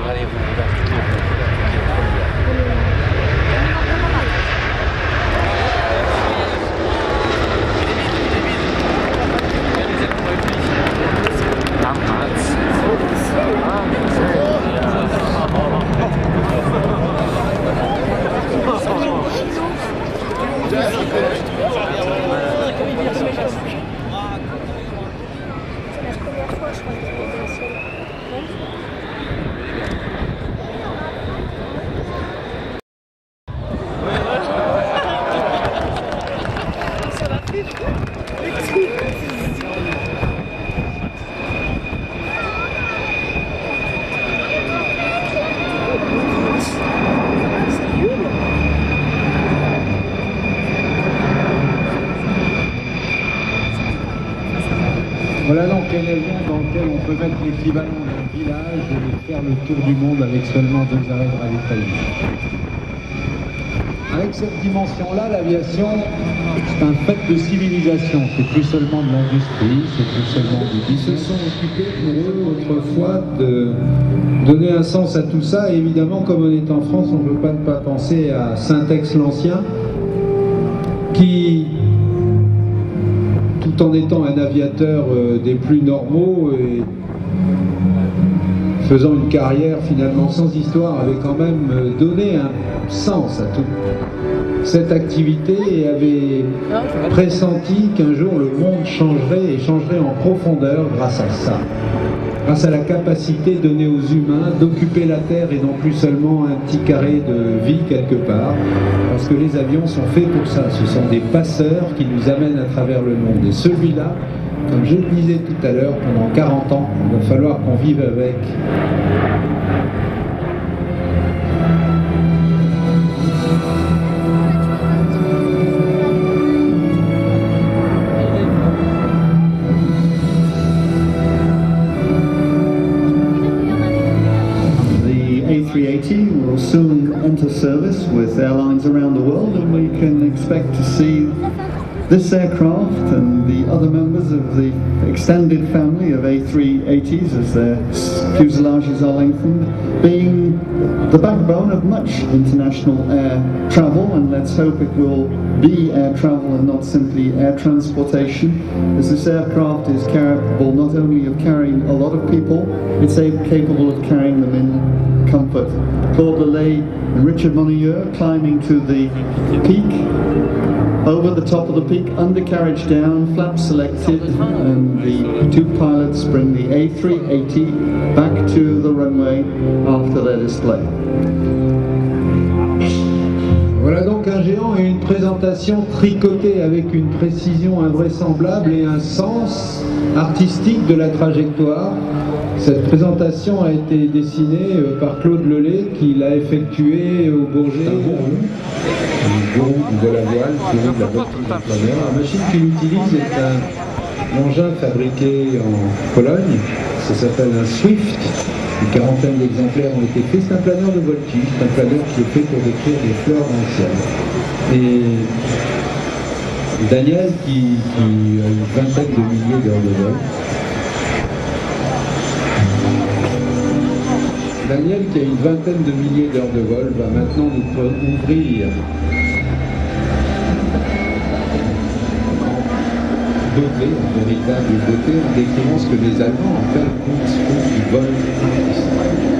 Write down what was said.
Allez, vous, Voilà donc un avion dans lequel on peut mettre l'équivalent d'un village et faire le tour du monde avec seulement 2 arrêts de ravitaillement. Avec cette dimension-là, l'aviation, c'est un fait de civilisation. C'est plus seulement de l'industrie, c'est plus seulement du business. Ils se sont occupés pour eux autrefois de donner un sens à tout ça. Et évidemment, comme on est en France, on ne peut pas ne pas penser à Saint-Ex l'Ancien, qui, tout en étant un aviateur des plus normaux et faisant une carrière finalement sans histoire, avait quand même donné un sens à toute cette activité et avait pressenti qu'un jour le monde changerait et changerait en profondeur grâce à ça. Grâce à la capacité donnée aux humains d'occuper la Terre et non plus seulement un petit carré de vie quelque part, parce que les avions sont faits pour ça. Ce sont des passeurs qui nous amènent à travers le monde. Et celui-là, comme je le disais tout à l'heure, pendant 40 ans, il va falloir qu'on vive avec. Will soon enter service with airlines around the world, and we can expect to see this aircraft and the other members of the extended family of A380s, as their fuselages are lengthened, being the backbone of much international air travel, and let's hope it will be air travel and not simply air transportation, as this aircraft is capable not only of carrying a lot of people, it's capable of carrying them in comfort. Claude Lelay and Richard Monnier climbing to the peak, over the top of the peak, undercarriage down, flaps selected, and the 2 pilots bring the A380 back to the runway after their display. Voilà donc un géant et une présentation tricotée avec une précision invraisemblable et un sens artistique de la trajectoire. Cette présentation a été dessinée par Claude Lelay, qui l'a effectuée au Bourget, du gourou de la voile, qui est de la boîte de planeur. La machine qu'il utilise est un engin fabriqué en Pologne, ça s'appelle un Swift. Une quarantaine d'exemplaires ont été faits. C'est un planeur de voltige, c'est un planeur qui est fait pour décrire des fleurs dans le ciel. Et Daniel, qui a une vingtaine de milliers d'heures de vol, Daniel, qui a une vingtaine de milliers d'heures de vol, va maintenant nous ouvrir beauté, en véritable beauté, en décrivant ce que les Allemands appellent Kunstflug, du vol artistique.